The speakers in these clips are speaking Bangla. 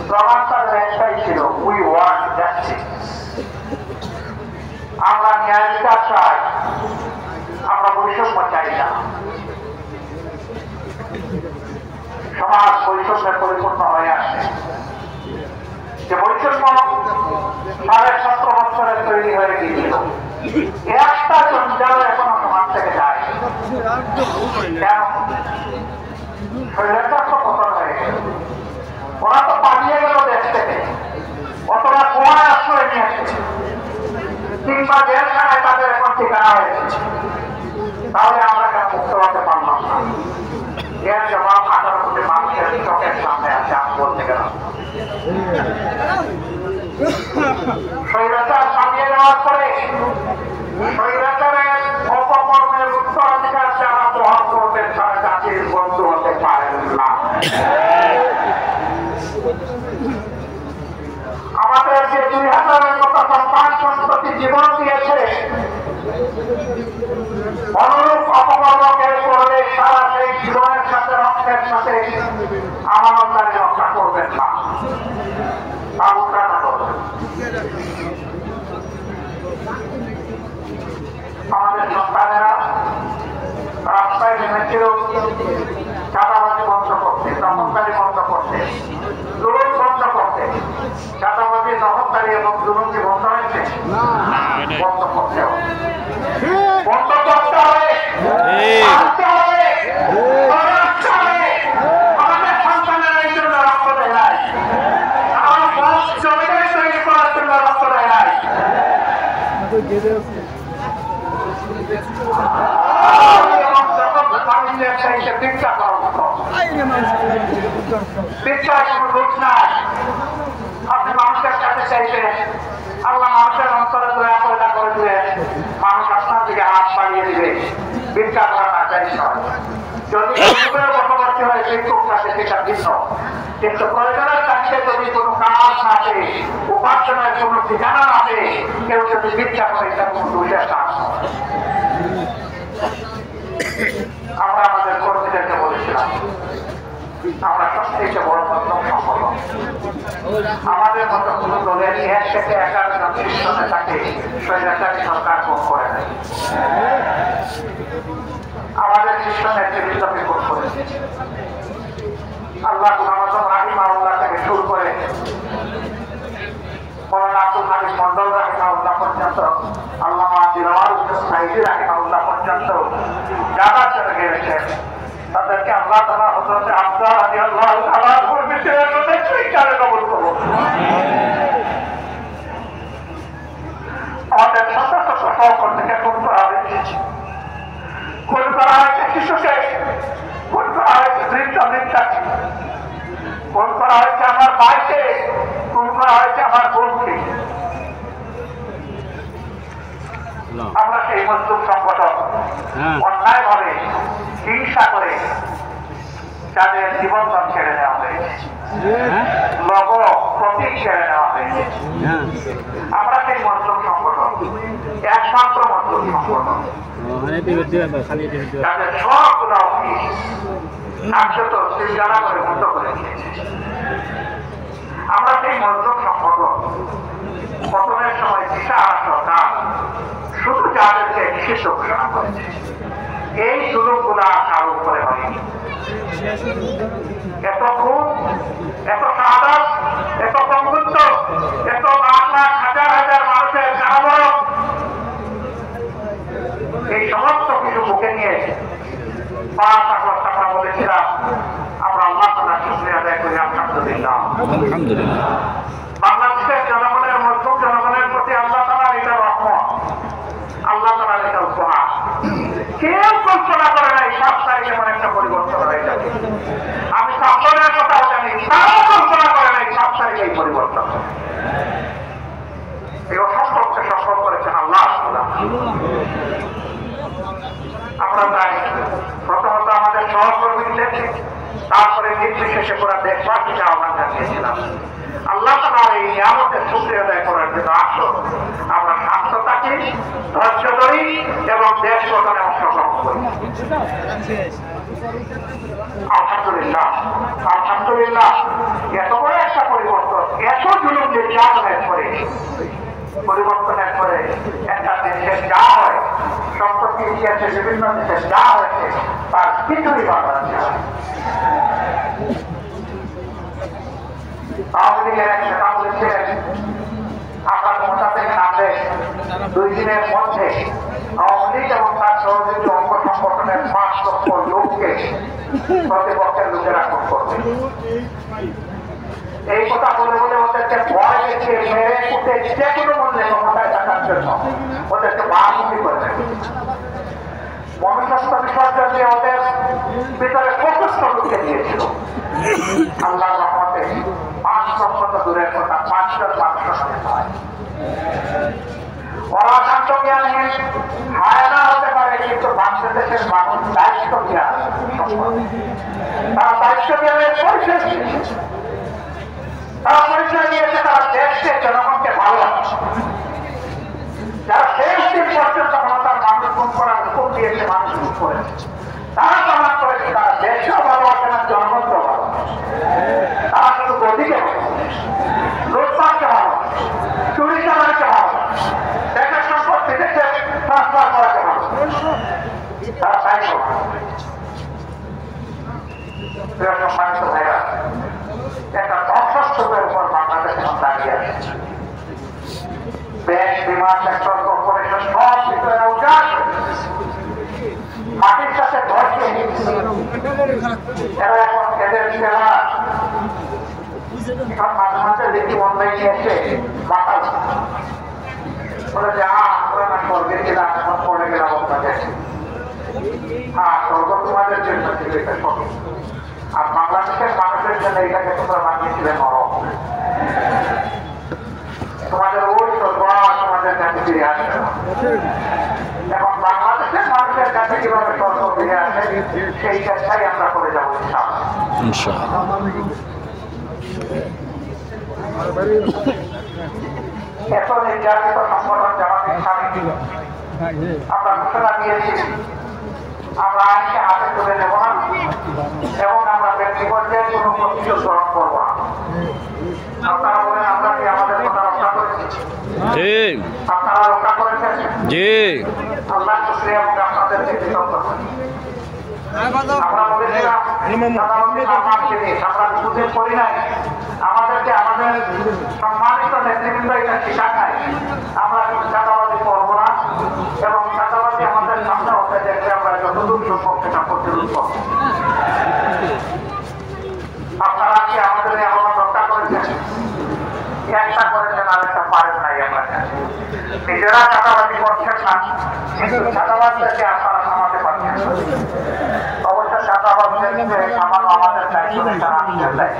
প্রমাণ তাদের একটাই ছিল, উই ওয়ান্ট জাস্টিস। আমরা ন্যায় বিচার চাই, আমরা বৈষম্য চাই না। সমাজ বৈষম্যে পরিপূর্ণ হয়ে আসে, যে বৈষম্য 17.5 বছরে তৈরি হয়ে গিয়েছিল, একটা জঞ্জাল এখনো সমাজ থেকে যায়। কেন? শরীরটার তো পতন হয়ে গেল, ওরা তো পালিয়ে গেল দেশ থেকে, অথবা কোয়ায় আশ্রয় নিয়েছে, কিংবা জেলখানায় তাদের এখন ঠিকানা হয়েছে। তাহলে আমরা কেন মুক্ত হতে পারলাম না? এর জবাব 18 কোটি মানুষের চোখের সামনে আছে। আমি বলতে গেলাম স্বৈরাচার পালিয়ে যাওয়ার পরে স্বৈরাচারের অপকর্মের উত্তরাধিকার যারা বহন করবেন তারা জাতির বন্ধু হতে পারেন না। আমাদের যে 2000-এর মতো সন্তান সন্ততি জীবন দিয়েছে, অনুরূপ অপকর্মকে করলে তারা সেই জীবনের সাথে রক্তের সাথে আমানতদারি রক্ষা করবেন না, তা উৎসাহ করবেন। আমাদের সন্তানেরা রাস্তায় নেমেছিল চাঁদাবাজি বন্ধ করতে, দখলদারি বন্ধ করতে, জুলুম বন্ধ করতে। চাঁদাবাজি, দখলদারি এবং জুলুম কি বন্ধ হয়েছে? বন্ধ করতে হবে, বন্ধ করতে হবে, আসতে হবে, আসতে হবে। আমাদের সন্তানেরা এই জন্য রক্ত দেয় নাই, আমার বস জমিদারি তৈরি করার জন্য রক্ত দেয় নাই। আপনি মানুষের কাছে চাইছেন, আল্লাহ মানুষের অন্তরে দয়া পয়দা করে দিলে মানুষ আপনার দিকে হাত বাড়িয়ে দিবে। ভিক্ষা করা না চাই নয়, যদি বসবাসী হয় শিক্ষক কাছে সেটা ভিন্ন, কিন্তু প্রয়োজনের কাছে যদি কোনো কাজ না আছে, উপার্জনের কোনো ঠিকানা না আছে, কেউ যদি ভিক্ষা করে এটা কোনো দোষের কাজ নয়। আমরা আমাদের কর্মীদেরকে বলেছিলাম আমরা সবথেকে বড় মধ্যম সম্পন্ন, আমাদের মতো কোন দলের 1 থেকে 11 জন শীর্ষ নেতাকে স্বৈরাচারী সরকার ভোট করে নেয়। আমাদের শীর্ষ নেতৃত্বকে ভোট করেছে আল্লাহ গুলাম রাহিমাহুল্লাহ থেকে শুরু করে মৌলানা আব্দুল হামিদ মন্ডল রাহিমাহুল্লাহ পর্যন্ত, আল্লামা দিলওয়ার হোসেন সাইদি রাহিমাহুল্লাহ পর্যন্ত যারা চলে গেছেন তাদেরকে আল্লাহ তাআলা হযরত আব্দুল্লাহ রাদিয়াল্লাহু তাআলা এর বিষয়ে সত্যিকারে কবুল করুন। আমাদের ছোট ছোট সহকর্মীকে খুন করা হয়েছে, খুন করা হয়েছে শিশুকে, খুন করা হয়েছে বৃদ্ধ-বৃদ্ধাকে, খুন করা হয়েছে আমার ভাইকে, খুন করা হয়েছে আমার বোনকে। আমরা সেই মজলুম সংগঠন অন্যায় ভাবে হিংসা করে যাদের জীবনদান ছেড়ে নেওয়া হয়েছে, লগ প্রতীক ছেড়ে নেওয়া হয়েছে, আমরা সেই মজলুম সংগঠন, একমাত্র মজলুম সংগঠন যাদের সবগুলো অফিস কার্যত সিলগালা করে বন্ধ করে দিয়েছে। আমরা সেই মজলুম সংগঠন প্রথমের সময় বিশাল সরকার শুধু যাদেরকে নিষিদ্ধ ঘোষণা করেছে, এই সুযোগগুলা কারো উপরে হয়নি। এত খুন, এত শাহাদাত, এত বন্ধুত্ব, এত লাখ লাখ হাজার হাজার মানুষের কারাবরণ, এই সমস্ত কিছু বুকে নিয়ে 5 আগস্ট আমরা বলেছিলাম আমরা আল্লাহ তাআলার শুকরিয়া আদায় করি। আলহামদুলিল্লাহ, আলহামদুলিল্লাহ। বাংলাদেশের জনগণের মধ্যম জনগণের প্রতি আল্লাহ তাআলার এটা রহমত, আল্লাহ তাআলার এটা উপহার। কেউ কল্পনা করে নাই 7 তারিখে এমন একটা পরিবর্তন হয়ে যাবে। আমি সাফল্যের কথাও জানি, তারাও কল্পনা করে নাই 7 তারিখে এই পরিবর্তন। এই অসম্ভবকে সম্ভব করেছেন আল্লাহ। আমরা তাই প্রথমত আমাদের সহকর্মীদের, তারপরে নির্বিশেষে পুরা দেশবাসীকে আহ্বান জানিয়েছিলাম আল্লাহ তাআলার এই নিয়ামতের শুকরিয়া আদায় করার জন্য আসুন আমরা শান্ত থাকি, ধৈর্য ধরি এবং দেশ গঠনে অংশগ্রহণ করি। আলহামদুলিল্লাহ, আলহামদুলিল্লাহ। এত বড় একটা নির্যাতনের পরে পরিবর্তনের পরে একটা দেশের যা হয় সম্প্রতি ইতিহাসে বিভিন্ন দেশে যা হয়েছে তার কিছুই বাংলাদেশে হয়। আওয়ামী লীগের এক নেতা বলেছিলেন আমরা ক্ষমতা থেকে নামলে 2 দিনের মধ্যে আওয়ামী লীগ এবং তার সহযোগী অঙ্গ সংগঠনের 5 লক্ষ লোককে প্রতিপক্ষের লোকেরা খুন করবে। এই কথা বলে বলে ওদেরকে ভয় দেখিয়ে মেরে কুটে যে কোনো মূল্যে ক্ষমতায় থাকার জন্য ওদেরকে বাহাদুরি করবে। মনুষ্যত্ব বিসর্জন দিয়ে ওদের ভিতরে প্রশস্ত ঢুকে দিয়েছিল। আল্লাহ রহমতে 5 লক্ষ দূরের কথা 5 জন মানুষের সাথে হয়। ওরা শান্ত জ্ঞানহীন হায়না হতে পারে, কিন্তু বাংলাদেশের মানুষ দায়িত্ব জ্ঞান, তারা দায়িত্ব জ্ঞানের পরিচয় দিয়েছে। তারা পরিচয় দিয়েছে তারা দেশকে জনগণকে ভালোবাসে। যারা শেষ দিন পর্যন্ত ক্ষমতার মানুষ গুণ করার হুকুম দিয়েছে, মানুষ গুণ করেছে, তারা প্রমাণ করেছে তারা দেশও ভালোবাসে না, জনগণকেও ভালোবাসে। তারা শুধু গদিকে ভালোবাসে, লুটপাটকে ভালোবাসে, চুরি চালানিকে ভালোবাসে, দেশের সম্পত্তি দেশে ট্রান্সফার করাকে ভালোবাসে। তারা চাই সম্মানিত ভাইরা, একটা ধ্বংসস্তূপের উপর বাংলাদেশ এখন দাঁড়িয়ে আছে। ব্যাংক, বিমান সেক্টর, কর্পোরেশন সব ভিতরে উজাড় মাটির সাথে ধরছে। এরা এখন এদের সেবা এখন মাঝে মাঝে দেখি অনলাইনে এসে মাথা বলে যে আমরা না স্বর্গে গেলাম, এখন পড়ে গেলাম আপনাদের। হ্যাঁ, স্বর্গ তোমাদের জন্য ছিল, এটা সঠিক। আর বাংলাদেশের মানুষের জন্য এটাকে তোমরা বানিয়েছিলেন নরক। তোমাদের ওই স্বর্গ তোমাদের কাছে ফিরে আসবে না। এখন বাংলাদেশের মানুষের কাছে কিভাবে স্বর্গ ফিরে আসে সেই চেষ্টাই আমরা করে যাবো ইনশাআল্লাহ। এত নির্যাতিত সংগঠন জামাত ইসলামী আমরা ঘোষণা দিয়েছি আমরা আইনকে হাতে তুলে নেব না এবং আমরা ব্যক্তি পর্যায়ে কোনো প্রতিশোধ গ্রহণ করবো না। আপনারা বলেন আমরা কি আমাদের কথা রক্ষা করেছি? আপনারা রক্ষা করেছেন? আল্লাহ শুকরিয়া এবং আপনাদেরকে কৃতজ্ঞ। আমরা বলেছিলাম আমরা বুঝে করি নাই, আমাদেরকে আমাদের সম্মানিত নেতৃবৃন্দ এটা শিক্ষা নাই। আমরা চাঁদাবাজি করবো না এবং চাঁদাবাজি আমাদের সামনে হতে দেখলে আমরা যতদূর সম্ভব সেটা প্রতিরোধ করবো। আপনারা কি আমাদের এই আহ্বান রক্ষা করেছেন? একটা করেছেন আর একটা পারেন নাই। আমরা নিজেরা চাঁদাবাজি করছেন না, কিন্তু চাঁদাবাজদেরকে আপনারা থামাতে পারছেন। অবশ্য চাঁদাবাজদেরকে থামানো আমাদের দায়িত্ব, দেয়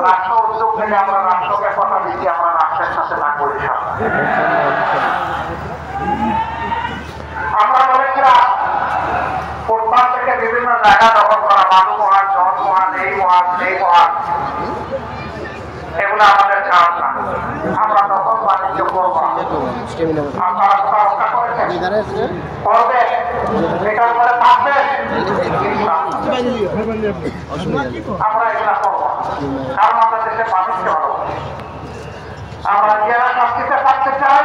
রাষ্ট্র উদ্যোগ থেকে আমরা রাষ্ট্রকে কথা দিচ্ছি, আমরা রাষ্ট্রের সাথে না করি। আমরা বলেছিলাম ফুটপাত থেকে বিভিন্ন জায়গা দখল করা, বালু মহান, জল মহান, এই মহান, সেই মহান, এগুলো আমাদের কাজ না। আমরা দখল বাণিজ্য করবো। আপনারা কথা রক্ষা করেছেন, করবে, এটার উপরে থাকবেন। আমরা এগুলা করবো, কারণ আমরা দেশের মানুষকে ভালোবাসি। আমরা নিজেরা শান্তিতে থাকতে চাই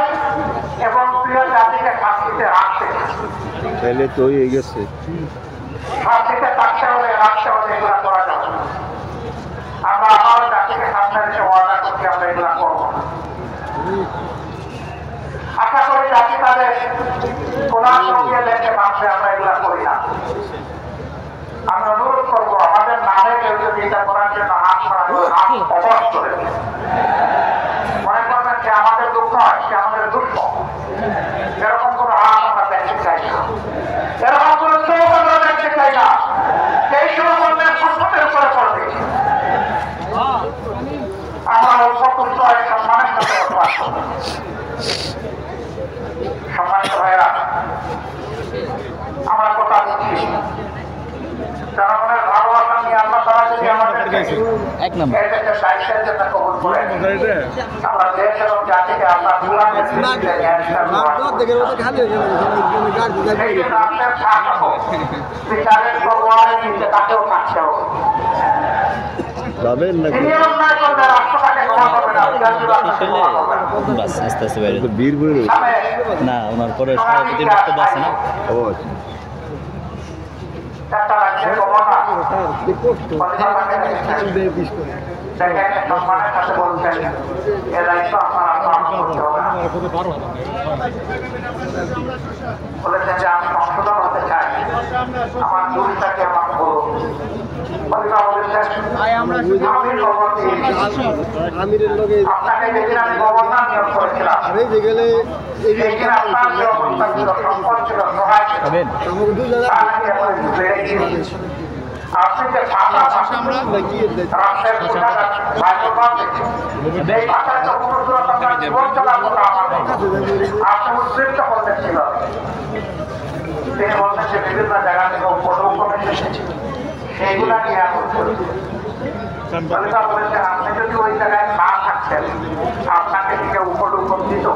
এবং প্রিয় জাতিকে শান্তিতে রাখতে চাই। তাহলে তো হয়ে গেছে, শান্তিতে থাকতে হলে রাখতে হলে এগুলা করা যাবে। আমরা আমার জাতিকে সামনে রেখে ওয়াদা করছি আমরা এগুলা করবো। আশা করি জাতি তাদের কোরআন সঙ্গে লেখে মানবে, আমরা এগুলা করি না। আমরা অনুরোধ করবো আমাদের নামে কেউ যদি এটা করার জন্য হাত করা অবশ করে মনে করবেন যে আমাদের দুঃখ হয়, সে আমাদের দুঃখ। এরকম কোনো হাত আমরা দেখতে চাই না, এরকম কোনো চোখ আমরা দেখতে চাই না। সেই সময় বলবেন সম্পদের উপরে পড়বে। আমরা অল্প সম্মানের সাথে বসবাস করব। সম্মানিত ভাইয়েরা, আমরা কথা দিচ্ছি জনগণের ভালোবাসা নিয়ে আল্লাহ তাআলা যদি আমাদেরকে দায়িত্বের জন্য কবুল করেন, আমরা দেশ এবং জাতিকে আল্লাহ কোরআনের ভিত্তিতে বিচারের তলোয়ারের নিচে তাকেও থাকতে হবে। তিনি অন্যায় করলে রাষ্ট্রটাকে ক্ষমা করবে না, বাস আস্তে আস্তে বাইরে তো বীর বলে রয়েছে। না ওনার পরে সভাপতির বক্তব্য আছে না ও আচ্ছা। একটা রাজ্যের গভর্নর সম্মানের সাথে বলছেন এ দায়িত্ব আপনারা পালন করতে হবে না। বলেছেন যে আমি সংশোধন হতে চাই, আমার দুঃখটাকে আমাকে বলুন। আপনাকে যেদিন আমি গভর্নর নিয়োগ করেছিলাম সেদিন আপনার যে অবস্থা ছিল, সম্পদ ছিল, সহায় ছিল, আপনি যে ভাষা রাষ্ট্রের এই ভাষায় তো অনুগ্রহ আপনার জীবন চলার কথা আমাদের আপনি উদ্বৃত্ত করতে ছিল। তিনি বলছেন যে বিভিন্ন জায়গা থেকে উপলক্ষ এসেছে, সেইগুলা নিয়ে এখন চলছে। বলেছেন আপনি যদি ওই জায়গায় না থাকতেন আপনাকে থেকে উপলক্ষ দিত।